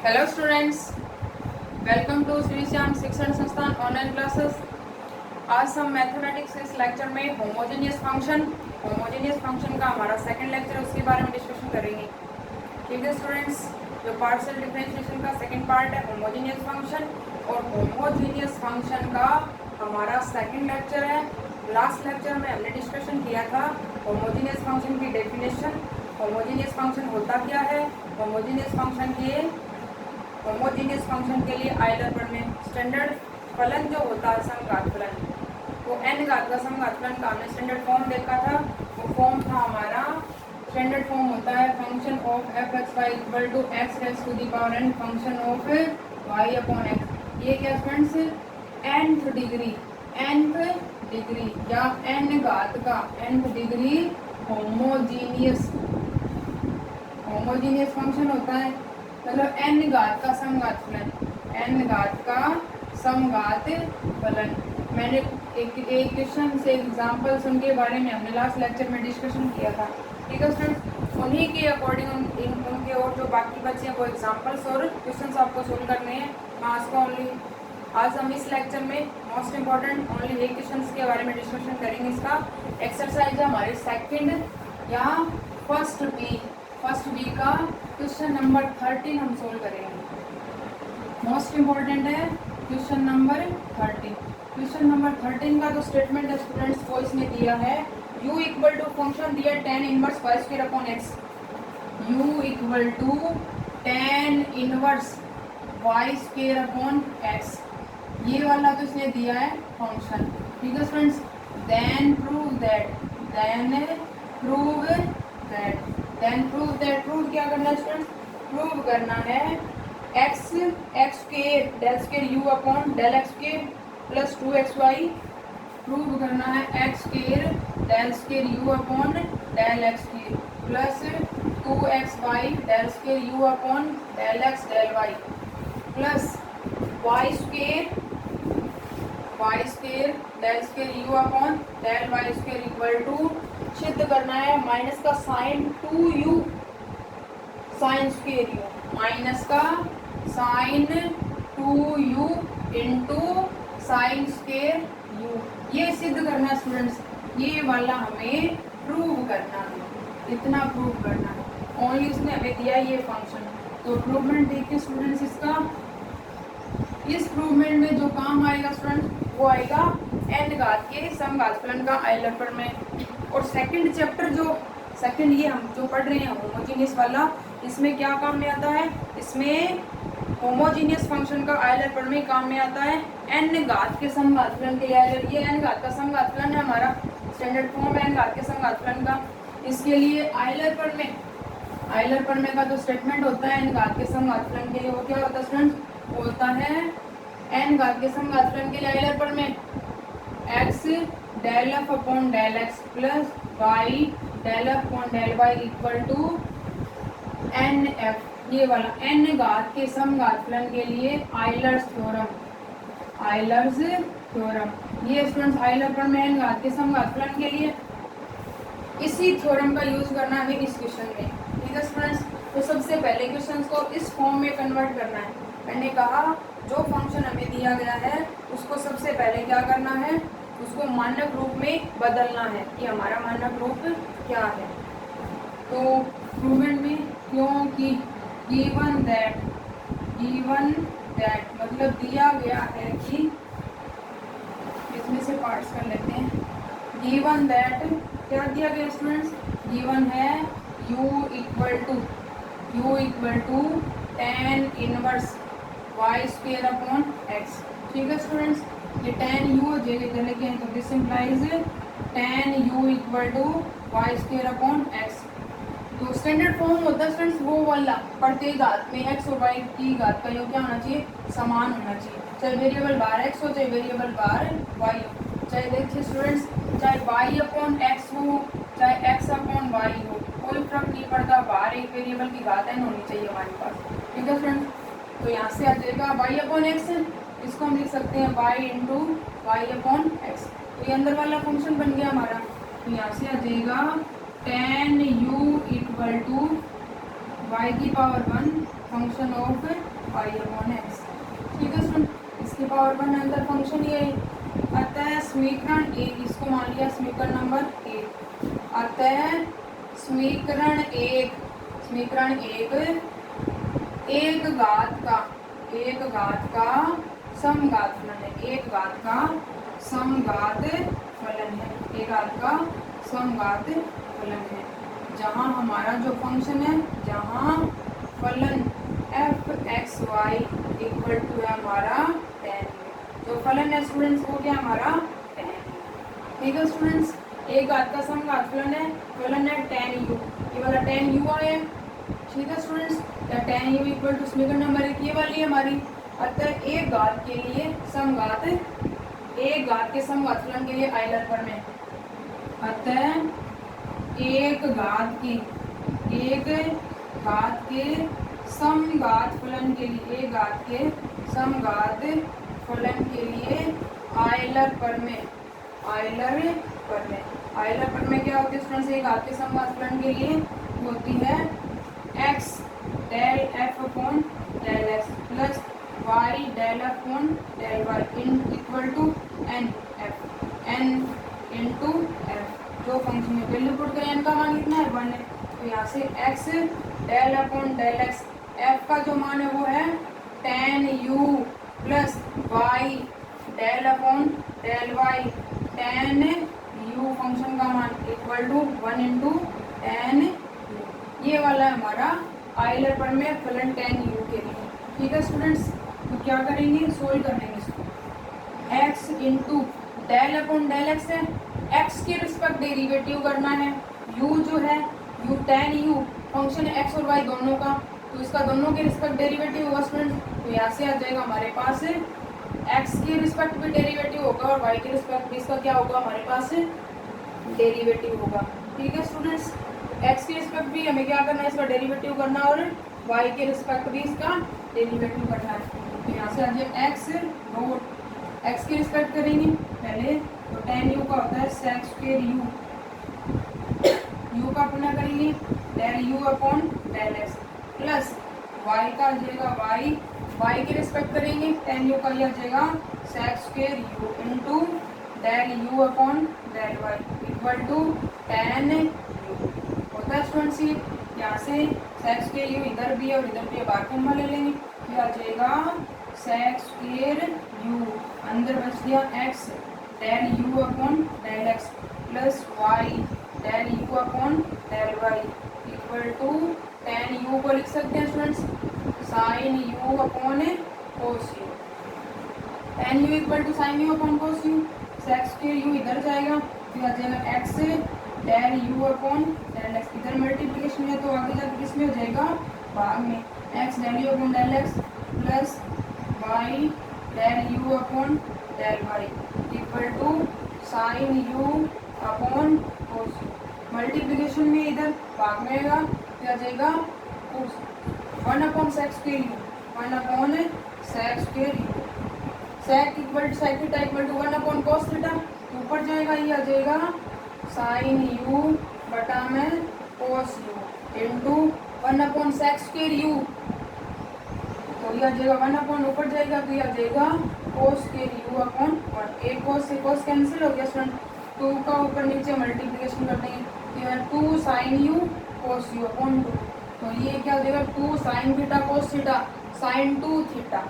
Hello students, welcome to Shri Shyam Shikshan Sansthan online classes. आज हम mathematics इस लेक्चर में होमोजेनियस फंक्शन का हमारा सेकंड लेक्चर है, उसके बारे में डिस्कशन करेंगे। ठीक है स्टूडेंट्स, जो पार्शियल डिफरेंशिएशन का सेकंड पार्ट है होमोजेनियस फंक्शन, और होमोजेनियस फंक्शन का हमारा सेकंड लेक्चर है। लास्ट लेक्चर में हमने डिस्कशन किया था होमोजेनियस फंक्शन की डेफिनेशन, होमोजेनियस फंक्शन होता क्या है, होमोजेनियस फंक्शन के लिए आयलर प्रमेय, स्टैंडर्ड फलन जो होता है समघात फलन, वो n घात का समघात फलन का हमने स्टैंडर्ड फॉर्म देखा था। वो फॉर्म था हमारा, स्टैंडर्ड फॉर्म होता है function of F X Y equal to X X to the power n function of Y upon X. ये क्या फ्रेंड्स, nth डिग्री या n घात का nth डिग्री होमोजीनियस फंक्शन होता है। मतलब n घात का समघात फलन। मैंने एक क्वेश्चन से एग्जांपल्स उनके बारे में हमने लास्ट लेक्चर में डिस्कशन किया था। ठीक है स्टूडेंट्स, उन्हीं के अकॉर्डिंग उनके और जो बाकी बच्चे हैं वो एग्जांपल्स और क्वेश्चंस आपको सोल्व करने हैं। आज हम इस लेक्चर में मोस्ट इम्पॉर्टेंट ओनली एक क्वेश्चंस के बारे में डिस्कशन करेंगे। इसका एक्सरसाइज है हमारे सेकंड या फर्स्ट बी का क्वेश्चन नंबर 13 हम सोल्व करेंगे। मोस्ट इम्पॉर्टेंट है क्वेश्चन नंबर 13। क्वेश्चन नंबर 13 का जो स्टेटमेंट है स्टूडेंट्स वो इसने दिया है, u इक्वल टू फंक्शन दिया tan inverse Y square upon X. u equal to tan inverse Y square upon X, ये वाला तो इसने दिया है फंक्शन। ठीक है students, then prove that prove क्या करना है स्टूडेंट्स, प्रूव करना है एक्स के del square you upon del X के प्लस 2xy। प्रूव करना है एक्स के del square you upon del X के plus 2xy del square you upon del x del y plus y square del square you upon del y square equal to, सिद्ध करना है minus का sine 2u sine square u, minus का sine 2u into sine square u. ये सिद्ध करना है students, ये वाला हमें प्रूव करना है, इतना प्रूव करना है। ओनली उसने हमें दिया ये फंक्शन, तो प्रूवमेंट देखिए स्टूडेंट्स इसका। इस प्रूवमेंट में जो काम आएगा स्टूडेंट वो आएगा n घात के समघात फलन का आयलर प्रमेय। और सेकंड चैप्टर सेकंड ये हम जो पढ़ रहे हैं होमोजीनियस वाला, इसमें क्या काम में आता है, इसमें होमोजीनियस फंक्शन का आयलर प्रमेय काम में आता है n घात के समघात फलन के आयलर। ये n घात का समघात फलन है हमारा, स्टैंडर्ड फॉर्म है n घात के समघात फलन का। इसके लिए आयलर प्रमेय का जो स्टेटमेंट होता है n घात के समघात फलन के लिए, वो क्या होता है स्टूडेंट, वो होता है n घात के समघात फलन के लिए आयलर प्रमेय x del F upon del x plus y del F upon del Y equal to n f। ये वाला n घात के समघात फलन के लिए आयलर्स थ्योरम, ये स्टूडेंट्स आयलर प्रमेय n घात के समघात फलन के लिए, इसी थ्योरम का यूज करना है इस क्वेश्चन में। ठीक है स्टूडेंट्स, तो सबसे पहले क्वेश्चन को इस फॉर्म में कन्वर्ट करना है। मैंने कहा जो फंक्शन हमें दिया गया है उसको सबसे पहले क्या करना है, उसको मानक रूप में बदलना है कि हमारा मानक रूप क्या है। तो प्रूवमेंट में क्योंकि गिवन दैट मतलब दिया गया है कि, इसमें से पार्ट्स कर लेते हैं। गिवन दैट क्या दिया गया स्टूडेंट्स, गिवन है u equal to tan inverse Y square upon X. ठीक है स्टूडेंट्स, ये tan u हो जाएगा इधर लेके, तो this implies tan u equal to Y square upon X. तो स्टैंडर्ड फॉर्म होता है स्टूडेंट्स वो वाला, प्रत्येक घात में x और y की घात का योग क्या होना चाहिए, समान होना चाहिए। चाहे वेरिएबल बार x हो, चाहे वेरिएबल बार y हो, चाहे देखिए स्टूडेंट्स चाहे y अपॉन x हो, चाहे x अपॉन y हो, कोई फर्क नहीं पड़ता, बाहर एक वेरिएबल की घात n होनी चाहिए हमारे पास। ठीक है फ्रेंड्स, तो यहाँ से आ जाएगा y अपॉन एक्स, इसको हम लिख सकते हैं y into Y upon X. तो ये अंदर वाला फंक्शन बन गया हमारा। तो यहाँ से आ जाएगा tan u equal to y की power 1 function of Y upon X. ठीक है स्टूडेंट, इसकी पावर वन अंदर फंक्शन ये अतः समीकरण एक, इसको मान लिया समीकरण नंबर एक। अतः समीकरण एक एक घात का समघात फलन है। एक घात का समघात फलन है। एक घात का समघात फलन है जहाँ हमारा जो फंक्शन है, जहाँ फलन F X Y equal to है हमारा tan u। जो फलन है स्टूडेंट्स वो क्या हमारा tan u। ठीक है स्टूडेंट्स, एक घात का समघात फलन है tan u। ये वाला tan u आया। ठीक है स्टूडेंट्स, या tan u इक्वल टू समीकरण नंबर एक ये वाली है हमारी। अतः एक घात के लिए समघात, एक घात के समघात फलन के लिए आइलर प्रमेय। अतः एक घात के समघात फलन के लिए, एक घात के समघात फलन के लिए आइलर प्रमेय क्या होती है स्टूडेंट्स? एक घात के समघात फलन के लिए होती है x del f upon del x plus y del f upon del y equal to n into f। जो फंक्शन में वैल्यू पुट करें, n का मान कितना है 1 है, तो यहाँ से x del upon del x, f का जो मान है वो है tan u plus y del upon del y tan u function का मान equal to 1 into tan u। ये वाला है हमारा आइलर प्रमेय फलन tan u के लिए। ठीक है स्टूडेंट्स, तो क्या करेंगे, सोल्व कर लेंगे इसको। x into del upon del X है, x के रिस्पेक्ट डेरिवेटिव करना है। u जो है u tan u function x और y दोनों का, तो इसका दोनों के रिस्पेक्ट डेरिवेटिव होगा स्टूडेंट। तो यहाँ से आ जाएगा हमारे पास x के रिस्पेक्ट भी डेरिवेटिव होगा और y के रिस्पेक्ट भी इसका क्या होगा हमारे पास डेरिवेटिव होगा। ठीक है स्टूडेंट्स, x के रिस्पेक्ट भी हमें क्या करना है, इसका डेरिवेटिव करना और y के रिस्पेक्ट भी इसका डेरिवेटिव करना है। तो यहाँ से आ जाए x नोट x की रिस्पेक्ट करेंगे पहले, तो tan u का होता है sec स्क्वायर u का पुनः करेंगे del u upon del x plus y का आ जाएगा y के रिस्पेक्ट करेंगे tan u का यह आ जाएगा sec square u into del u upon del y equal to tan u होता है स्टूडेंट्स। यहाँ से sec स्क्वायर u इधर भी है और इधर भी है, बाहर कॉमन ले लेंगे, यह आ जाएगा sec स्क्वायर u, अंदर बच गया x del u upon del x plus y del u upon del y equal to tan u को लिख सकते हैं students sin u upon cos u। tan u equal to sin u upon cos u, sec square u इधर जाएगा, फिर आ जाएगा x del u upon del x, इधर मल्टीप्लिकेशन है तो आगे जाकर किस में हो जाएगा भाग में, x del u upon del x plus y del u upon del y equal to sine u upon cos u। Multiplication में इधर भाग में आएगा, क्या जाएगा 1 upon sec square u, 1 upon sec square u, sec theta equal to 1 upon cos theta, ऊपर जाएगा ये आ जाएगा साइन u बटा में cos u into 1 upon sec square u, तो ये आ जाएगा 1 अपॉन ऊपर जाएगा तो ये आ जाएगा cos स्क्वायर u अपॉन 1। एक cos से cos कैंसिल हो गया स्टूडेंट, 2 का ऊपर नीचे मल्टीप्लिकेशन कर देंगे तो यह 2 sine u cos u upon 2, तो ये क्या हो जाएगा 2 sine theta cos theta sine 2 theta,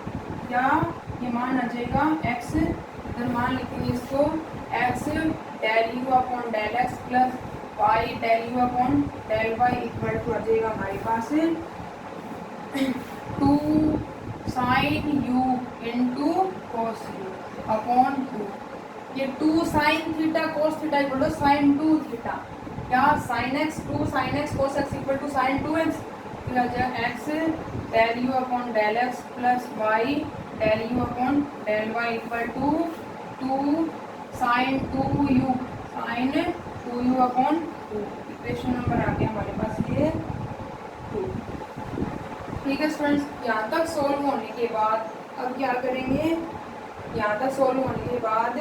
या ये मान आ जाएगा x, इधर मान लिखेंगे इसको x del u upon del x plus y del u upon del y equal to आ जाएगा हमारे पास 2 sine u into cos u upon 2। ये 2 sine theta cos theta equal to sine 2 theta, क्या sine x 2 sine x cos x equal to sine 2x, फिर आ जाएगा x del u upon del x plus y del u upon del y equal to 2 sine 2u sine 2u upon 2। Equation number आ गया हमारे पास ये 2। ठीक है students, यहाँ तक सॉल्व होने के बाद अब क्या करेंगे, यहाँ तक सॉल्व होने के बाद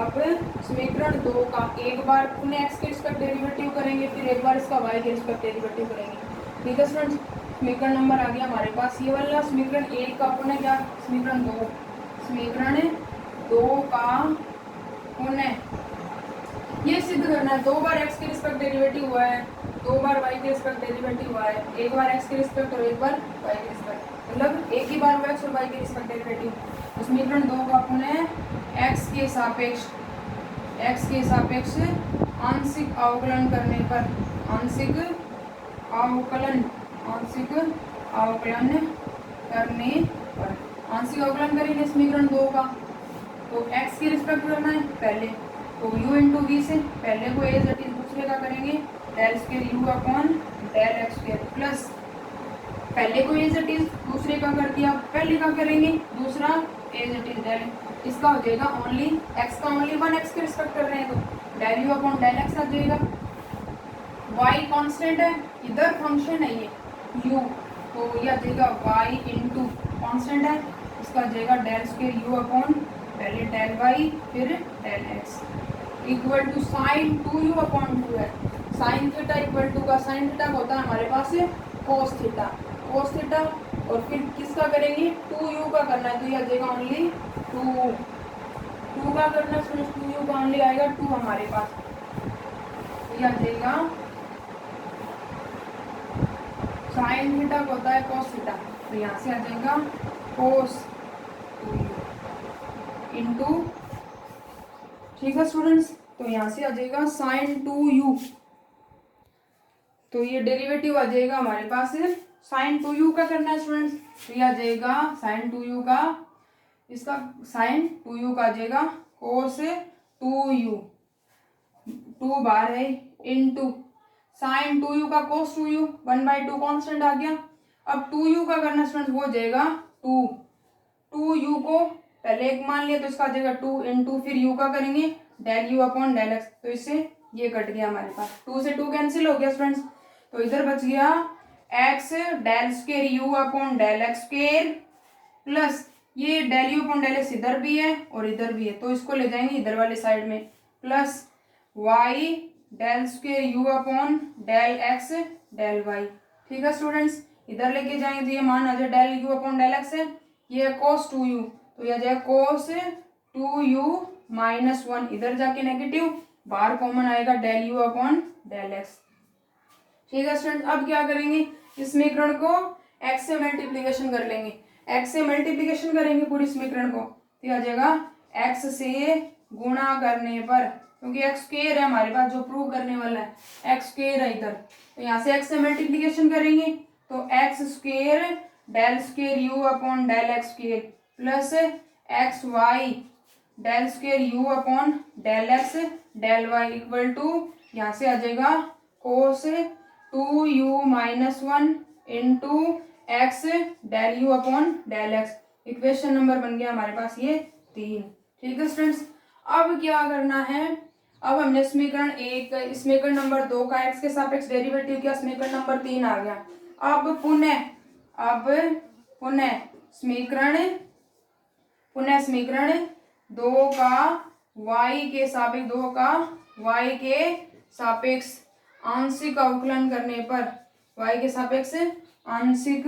अब समीकरण 2 का एक बार पुनः x के रिस्पेक्ट डेरिवेटिव करेंगे, फिर एक बार इसका y के रिस्पेक्ट डेरिवेटिव करेंगे। ठीक है स्टूडेंट्स, समीकरण नंबर आ गया हमारे पास ये वाला समीकरण 1 का पुनः क्या, समीकरण 2, समीकरण 2 का पुनः ये सिद्ध करना है। 2 बार x के रिस्पेक्ट डेरिवेटिव हुआ है, 2 बार y के रिस्पेक्ट डेरिवेटिव हुआ है, एक बार x के रिस्पेक्ट और एक बार y के रिस्पेक्ट, मतलब एक ही बार हुआ x और y के रिस्पेक्ट डेरिवेटिव। तो समीकरण 2 का पुनः x के सापेक्ष आंशिक अवकलन करने पर, आंशिक अवकलन करेंगे समीकरण 2 का। तो x के रिस्पेक्ट करना है पहले, तो u इंटू वी से पहले को एज इट इज दूसरे का करेंगे del square u upon del x square, plus पहले को एज इट इज दूसरे का कर दिया, पहले का करेंगे दूसरा एज इट इज डेल, इसका हो जाएगा ओनली x का ओनली 1x के रिस्पेक्ट कर रहे हैं तो del u upon del x आ जाएगा। y कांस्टेंट है, इधर फंक्शन है ये u, तो ये आ जाएगा y इंटू कॉन्स्टेंट है, इसका आ जाएगा डेल स्क्वायर u अपॉन पहले डेल y फिर del x equal to sine 2u upon 2 है। साइन थीटा इक्वल टू का साइन थीटा होता है हमारे पास कोस थीटा और फिर किसका करेंगे 2u का करना है, तो ये आ जाएगा ओनली 2 का करना है, 2u का ओनली आएगा 2 हमारे पास, तो ये आ जाएगा साइन थीटा को होता है कोस थीटा, तो यहाँ से आ जाएगा कोस 2u इंटू, ठीक है स्टूडेंट्स, तो यहाँ से आ जाएगा साइन 2u, तो ये डेरिवेटिव आ जाएगा हमारे पास साइन 2u का करना है स्टूडेंट्स, तो ये आ जाएगा साइन 2u का, इसका साइन 2u का आ जाएगा कोस 2u, 2 बार है इनटू साइन 2u का कोस 2u 1/2 कांस्टेंट आ गया। अब 2u का करना स्टूडेंट्स वो हो जाएगा 2u को पहले एक मान लिया तो इसका आ जाएगा 2 इंटू फिर u का करेंगे del u upon del x, तो इससे ये कट गया हमारे पास, 2 से 2 कैंसिल हो गया स्टूडेंट्स, तो इधर बच गया x del square u upon del x square plus ये del u upon del x इधर भी है और इधर भी है, तो इसको ले जाएंगे इधर वाले साइड में, plus y del square u upon del x del y, ठीक है स्टूडेंट्स, इधर लेके जाएंगे तो ये मान आ जाए del u upon del x है, ये कोस 2u, तो ये आ जाएगा कोस 2u माइनस 1, इधर जाके नेगेटिव बाहर कॉमन आएगा del u upon del x, ठीक है स्टूडेंट। अब क्या करेंगे इस समीकरण को x से मल्टीप्लिकेशन कर लेंगे, x से मल्टीप्लिकेशन करेंगे पूरी समीकरण को, तो आ जाएगा x से गुणा करने पर, क्योंकि x स्क्वायर है हमारे पास जो प्रूव करने वाला है, x स्क्वायर है इधर, तो यहाँ से x से मल्टीप्लिकेशन करेंगे तो x square del square u upon del x square plus x y del square u upon del x del y equal to यहाँ से आ जाएगा cos 2u minus 1 into x del u upon del x, equation number बन गया हमारे पास ये 3, ठीक है स्टूडेंट्स। अब क्या करना है, अब हमने समीकरण 1 समीकरण नंबर 2 का x के सापेक्ष डेरिवेटिव किया, समीकरण नंबर 3 आ गया। अब पुनः समीकरण 2 का y के सापेक्ष आंशिक अवकलन करने पर, y के सापेक्ष आंशिक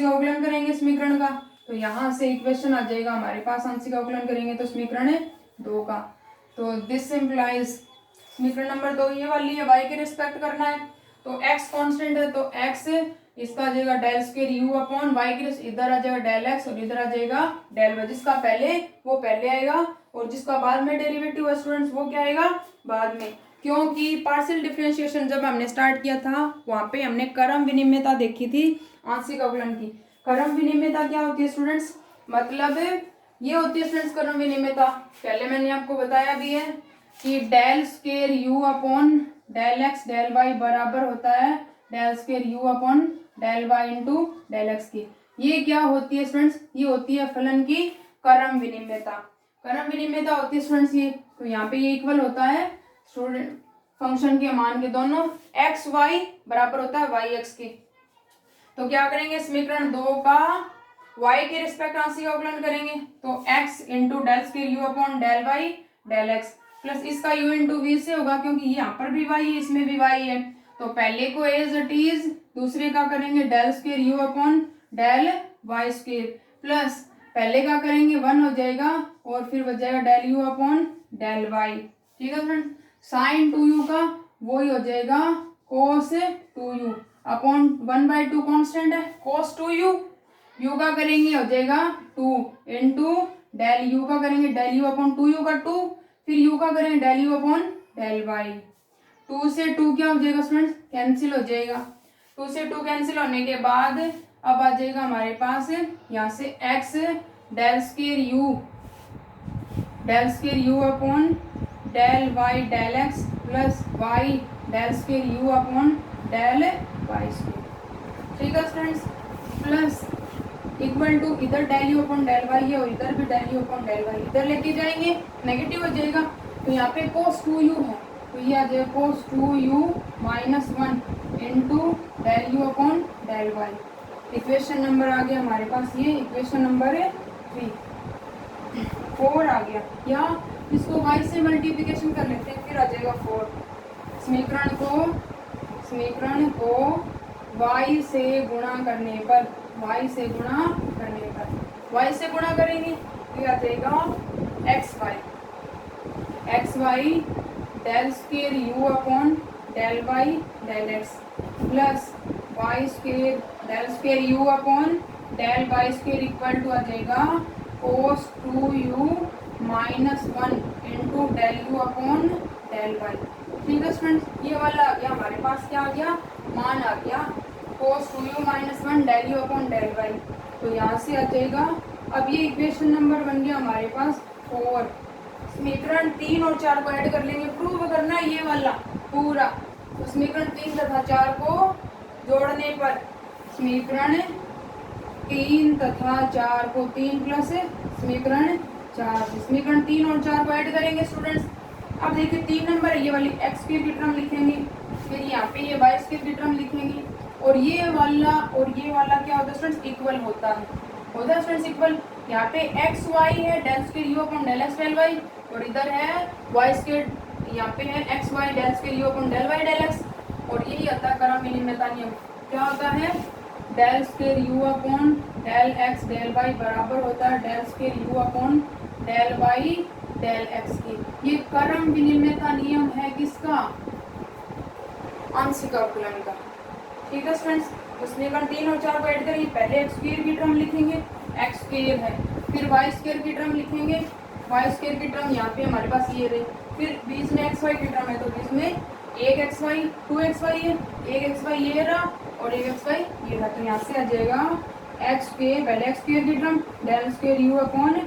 अवकलन करेंगे समीकरण का, तो यहाँ से इक्वेशन आ जाएगा हमारे पास, आंशिक अवकलन करेंगे तो समीकरण 2 का, तो दिस इम्प्लाइज समीकरण नंबर 2 ये वाली है, y के रिस्पेक्ट करना है, तो x कांस्टेंट है तो x इसका आ जाएगा del square u upon y के इधर आ जाएगा डेल x और इधर आ जाएगा डेल y, जिसका पहले वो पहले आएगा और जिसका बाद में डेरिवेटिव है स्टूडेंट्स वो क्या आएगा बाद में, क्योंकि पार्शियल डिफरेंशिएशन जब हमने स्टार्ट किया था वहाँ पे हमने क्रम विनिमयता देखी थी आंशिक अवकलन की। क्रम विनिमयता क्या होती है स्टूडेंट्स, मतलब ये होती है स्टूडेंट्स क्रम विनिमयता, पहले मैंने आपको बताया भी है कि del square u upon del x del y बराबर होता है del square u upon del y into del x की। ये क्या होती है स्टूडेंट्स, ये होती है फलन की क्रम विनिमयता। क्रम विनिमयता होती है स्टूडेंट्स ये, तो यहाँ पे ये इक्वल होता है स्टूडेंट फंक्शन के मान के दोनों एक्स वाई बराबर होता है वाई एक्स के। तो क्या करेंगे समीकरण 2 का y के रिस्पेक्ट आंशिक अवकलन करेंगे तो x into del square u upon del y del x, plus इसका u इंटू वी से होगा, क्योंकि यहाँ पर भी y है, इसमें भी y है, तो पहले को एज इट इज, दूसरे का करेंगे del square u upon del y square, plus पहले का करेंगे 1 हो जाएगा और फिर बच जाएगा del u upon del y. ठीक है फ्रेंड, साइन 2u का वही हो जाएगा कोस 2u अपॉन 1/2 कॉन्स्टेंट है कोस 2u, u का करेंगे हो जाएगा 2 इंटू डेल u का करेंगे डेल u अपॉन 2u का 2, फिर u का करेंगे del u upon del y. 2 से 2 क्या हो जाएगा स्टूडेंट्स, कैंसिल हो जाएगा। 2 से 2 कैंसिल होने के बाद अब आ जाएगा हमारे पास यहाँ से x del square u upon del y del x plus y del square u upon del y square. ठीक है स्टूडेंट्स, प्लस इक्वल टू इधर del u upon del y है और इधर भी del u upon del y, इधर लेके जाएंगे नेगेटिव हो जाएगा, तो यहाँ पे cos 2u है, तो ये आ जाएगा cos 2u minus 1 into del u upon del y. Equation number आ गया हमारे पास, ये इक्वेशन नंबर 4 आ गया, या इसको y से मल्टीप्लिकेशन कर लेते हैं, फिर आ जाएगा 4। समीकरण को y से गुणा करने पर, y से गुणा करेंगे तो आ जाएगा x y del square u upon del y del x plus y square del square u upon del y square equal to आ जाएगा cos 2u minus 1 into del u upon del y. ठीक है students, ये वाला आ गया हमारे पास, क्या आ गया, मान आ गया cos 2u minus 1 del u upon del y, तो यहाँ से आ जाएगा। अब ये इक्वेशन नंबर बन गया हमारे पास 4। समीकरण 3 और 4 को ऐड कर लेंगे, प्रूव करना है ये वाला पूरा, तो समीकरण 3 तथा 4 को जोड़ने पर समीकरण 3 तथा 4 को 3 प्लस समीकरण 4, समीकरण 3 और 4 को ऐड करेंगे स्टूडेंट्स। अब देखिए 3 नंबर ये वाली एक्स स्क्वायर की टर्म लिखेंगे, फिर यहाँ पे ये वाई स्क्वायर की टर्म लिखेंगे, और ये वाला क्या होता है स्टूडेंट्स, इक्वल होता है स्टूडेंट्स इक्वल। यहाँ पे एक्स वाई है del square you upon del x del y, और इधर है वाई स्क्वायर, यहाँ पे है x y del square you upon del y del x, और यही आता है क्रम नियम, क्या होता है, del square you upon del x del y बराबर होता है del square you upon del y del x की। ये क्रम विनिमयता नियम है किसका, आंशिक अवकलन का। ठीक है स्टूडेंट्स, तो समीकरण 3 और 4 को ऐड करेंगे, पहले एक्स स्क्वायर की टर्म लिखेंगे, एक्स स्क्वायर है, फिर वाई स्क्वायर की टर्म लिखेंगे, वाई स्क्वायर की टर्म यहाँ पे हमारे पास ये रही, फिर बीच में एक्स वाई की टर्म है, तो बीच में एक एक्स वाई 2xy है, एक एक्स वाई ये रहा और एक एक्स वाई ये रहा, तो यहाँ से आ जाएगा एक्स स्क्वायर, पहले एक्स स्क्वायर की term del square you upon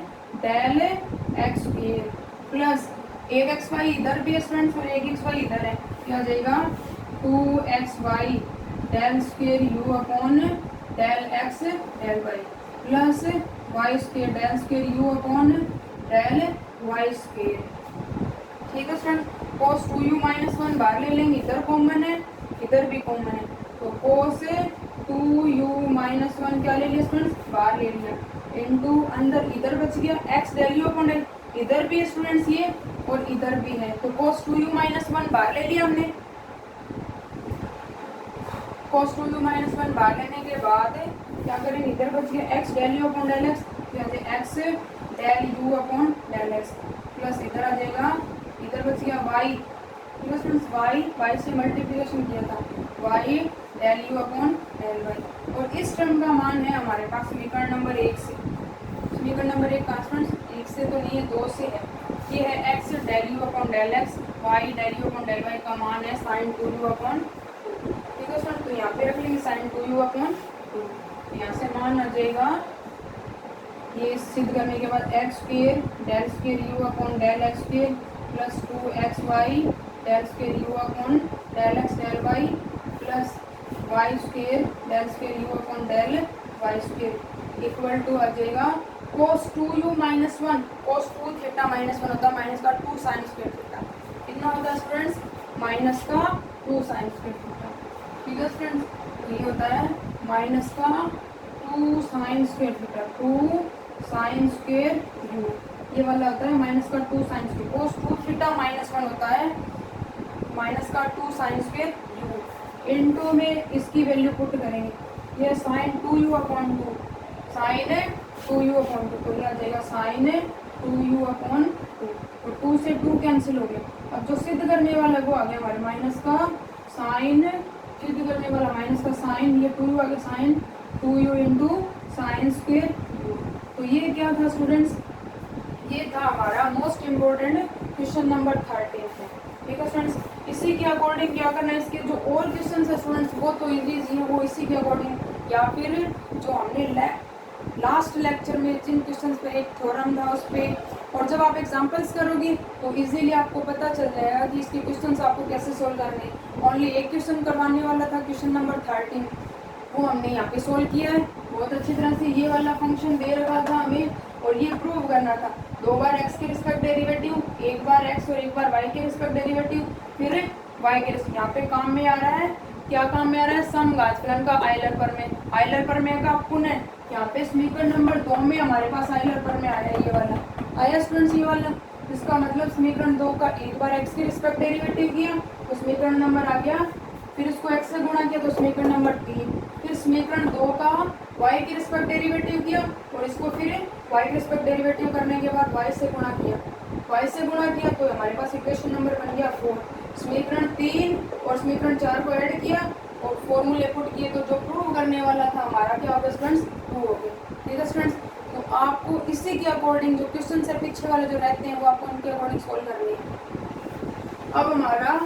del x square plus एक एक्स वाई इधर भी है स्टूडेंट्स और एक एक्स वाई इधर है, क्या हो जाएगा 2xy del square you upon del x del y plus y square del square you upon del y square. ठीक है स्टूडेंट, cos 2u माइनस 1 बाहर ले लेंगे, इधर कॉमन है इधर भी कॉमन है, तो cos 2u माइनस 1 क्या ले लिया स्टूडेंट्स, बाहर ले लिया, इनटू अंदर इधर बच गया x del u upon del, इधर भी है स्टूडेंट्स ये और इधर भी है, तो cos 2u माइनस 1 बाहर ले लिया हमने, cos 2u माइनस 1 बाहर लेने के बाद क्या करेंगे, इधर बच गया x del u upon del x, x del u upon del x plus इधर आ जाएगा, इधर बच गया y, y से मल्टीप्लिकेशन किया था, y del u upon del y, और इस टर्म का मान है हमारे पास समीकरण नंबर 1 से, समीकरण नंबर 1 कॉन्स्टेंट 1 से तो नहीं है 2 से है, ये है x del u upon del x, y del u upon del y का मान है साइन 2u अपॉन 2। ठीक है सर, तो यहाँ पे रख लेंगे साइन 2u अपॉन 2, यहाँ से मान आ जाएगा, ये सिद्ध करने के बाद x square del square you upon del x square plus 2xy del square you upon del x del y plus y square del square you upon del y square equal to आ जाएगा cos 2u minus 1, cos 2 theta minus 1 होता है, minus का 2 sine square theta, कितना होता है students, minus का 2 sine square theta. ठीक है स्टूडेंट्स, तो ये होता है माइनस का 2 sine square theta, 2 sign square u ये वाला होता है माइनस का 2 साइन स्क्वायर, कोस 2 थीटा -1 होता है माइनस का 2 साइन स्क्वायर यू, इनटू में इसकी वैल्यू पुट करेंगे, ये sign 2u upon 2, sine 2u upon 2, तो ये आ जाएगा साइन 2u अपॉन 2, तो 2 से 2 कैंसिल हो गया। अब जो सिद्ध करने वाला वो आ गया हमारे माइनस का साइन, सिद्ध करने वाला माइनस का साइन, ये 2u आ गया sine 2u into sine square u. तो ये क्या था स्टूडेंट्स, ये था हमारा मोस्ट इम्पोर्टेंट क्वेश्चन नंबर 13 है। ठीक है स्टूडेंट्स, इसी के अकॉर्डिंग क्या करना है, इसके जो और क्वेश्चन है स्टूडेंट्स वो तो इजी है, वो इसी के अकॉर्डिंग, या फिर जो हमने लास्ट लेक्चर में जिन क्वेश्चंस पे एक थ्योरम था उस पे, और जब आप एग्जांपल्स करोगे तो इजीली आपको पता चल जाएगा कि इसके क्वेश्चंस आपको कैसे सोल्व करने हैं। ओनली एक क्वेश्चन करवाने वाला था, क्वेश्चन नंबर 13, वो हमने यहाँ पे सोल्व किया है बहुत अच्छी तरह से। ये वाला फंक्शन दे रखा था हमें और ये प्रूव करना था, 2 बार x के रिस्पेक्ट डेरिवेटिव, 1 बार x और 1 बार y के रिस्पेक्ट डेरिवेटिव, फिर y के रिस्पेक्ट। यहाँ पे काम में आ रहा है, क्या काम में आ रहा है, समगाछफलन का आइलर प्रमेय, आइलर प्रमेय का पुनः यहाँ पे समीकरण नंबर 2 में हमारे पास आइलर प्रमेय आया, ये वाला आया स्टूडेंट्स, ये वाला। इसका मतलब समीकरण 2 का 1 बार x के रिस्पेक्ट डेरिवेटिव किया तो समीकरण नंबर आ गया, फिर इसको x से गुणा किया तो समीकरण नंबर 3, फिर समीकरण 2 का y के रिस्पेक्ट डेरिवेटिव किया और इसको फिर y के रिस्पेक्ट डेरिवेटिव करने के बाद y से गुणा किया, y से गुणा किया तो हमारे पास इक्वेशन नंबर बन गया 4, समीकरण 3 और समीकरण 4 को ऐड किया और फॉर्मूले पुट किए, तो जो प्रूव करने वाला था हमारा क्या हो गया स्टूडेंट्स, प्रूव हो गया। ठीक है स्टूडेंट्स, तो आपको इसी के अकॉर्डिंग जो क्वेश्चन से पीछे वाले जो रहते हैं वो आपको उनके अकॉर्डिंग सोल्व करने हैं। अब हमारा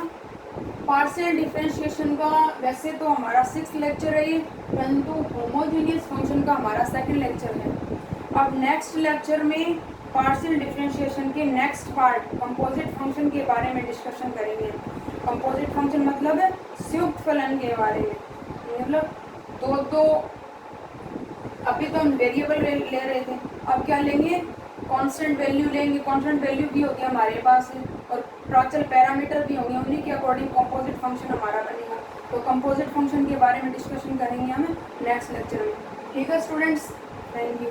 पार्शियल डिफरेंशिएशन का वैसे तो हमारा 6th लेक्चर है ये, परंतु होमोजेनियस फंक्शन का हमारा 2nd लेक्चर है। अब नेक्स्ट लेक्चर में पार्शियल डिफरेंशिएशन के नेक्स्ट पार्ट कंपोजिट फंक्शन के बारे में डिस्कशन करेंगे। कंपोजिट फंक्शन मतलब संयुक्त फलन के बारे में, मतलब दो अभी तो हम वेरिएबल ले रहे थे, अब क्या लेंगे, कांस्टेंट वैल्यू लेंगे, कांस्टेंट वैल्यू भी होगी हमारे पास और प्राचल पैरामीटर भी होंगे, उन्हीं के अकॉर्डिंग कंपोजिट फंक्शन हमारा बनेगा। तो कंपोजिट फंक्शन के बारे में डिस्कशन करेंगे हम नेक्स्ट लेक्चर में। ठीक है स्टूडेंट्स, थैंक यू।